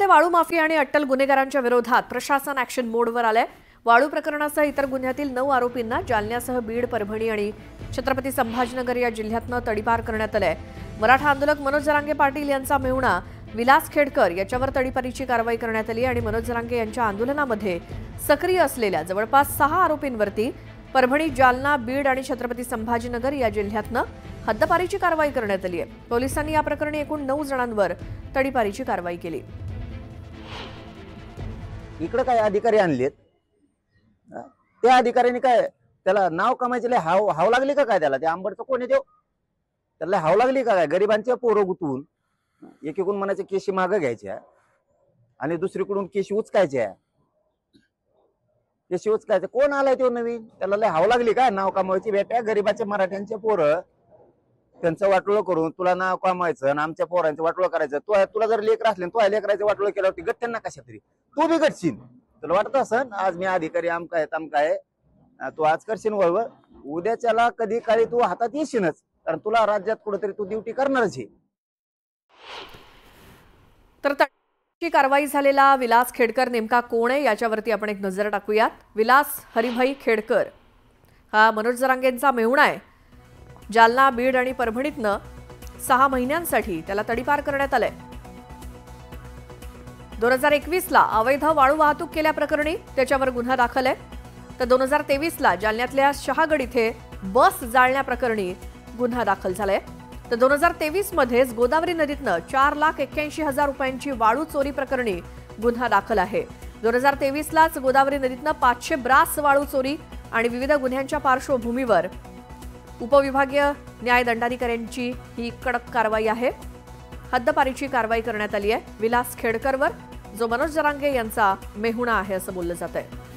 राज्यातले वाळू माफिया आणि अट्टल गुन्हेगारांच्या विरोधात प्रशासन ॲक्शन मोडवर आलंय। वाळू प्रकरणासह इतर गुन्ह्यातील 9 आरोपींना जालन्यासह बीड, परभणी आणि छत्रपती संभाजीनगर या जिल्ह्यातनं तडीपार करण्यात आलंय। मराठा आंदोलक मनोज जरांगे पाटील यांचा मेहुणा विलास खेडकर याच्यावर तडीपारीची कारवाई करण्यात आली आणि मनोज जरांगे यांच्या आंदोलनामध्ये सक्रिय असलेल्या जवळपास 6 आरोपींवरती परभणी, जालना, बीड आणि छत्रपती संभाजीनगर या जिल्ह्यातनं हद्दपारीची कारवाई करण्यात आली आहे। पोलिसांनी या प्रकरणी एकूण 9 जणांवर तडीपारीची कारवाई केली। इकडे काय अधिकारी आणलेत, त्या अधिकाऱ्यांनी काय त्याला नाव कमायचे लय हाव लागली का काय? त्याला ते आंबरचं कोण आहे? त्याला हाव लागली का काय? गरिबांच्या पोरं गुतवून एकीकडून म्हणायचे केशी मागं घ्यायच्या आणि दुसरीकडून केशी उचकायच्या। केशी उचकायचे कोण आलाय तो नवीन? त्याला लय हाव लागली काय नाव कमावायची? बेटा, गरिबाचे मराठ्यांचे पोरं त्यांचं वाटोळं करून तुला नाव कमावायचं आणि आमच्या पोरांचं वाटोळं करायचं। तुला जर लेकर असले, तू लेकराचं वाटोळं केल्यावरती गट्ट्यां ना कशा तरी तू बी गटशील। तुला वाटत असं आज मी अधिकारी आमका आहे तमका आहे, तू आज करशील वळवळ, उद्याच्याला कधी काळी तू हातात येशीलच, कारण तुला राज्यात कुठेतरी तू ड्युटी करणारच आहे। तर तडीपारीची कारवाई झालेला विलास खेडकर नेमका कोण आहे याच्यावरती आपण एक नजर टाकूयात। विलास हरिभाई खेडकर हा मनोज जरांगेंचा मेहुणा आहे। जालना, बीड आणि परभणीतनं 6 महिन्यांसाठी त्याला तडीपार करण्यात आलंय। 2021ला अवैध वाळू वाहतूक केल्याप्रकरणी त्याच्यावर गुन्हा दाखल आहे। तर 2023ला जालन्यातल्या शहागड इथे बस जाळण्याप्रकरणी गुन्हा दाखल झालाय। तर 2023 मध्येच गोदावरी नदीतनं 4,81,000 रुपयांची वाळू चोरी प्रकरणी गुन्हा दाखल आहे। 2023लाच गोदावरी नदीतनं 500 ब्रास वाळू चोरी आणि विविध गुन्ह्यांच्या पार्श्वभूमीवर उपविभागीय न्याय दंडाधिकाऱ्यांची ही कडक कारवाई आहे। हद्दपारीची कारवाई करण्यात आली आहे विलास खेडकरवर, जो मनोज जरांगे यांचा मेहुणा आहे असं बोललं जात आहे।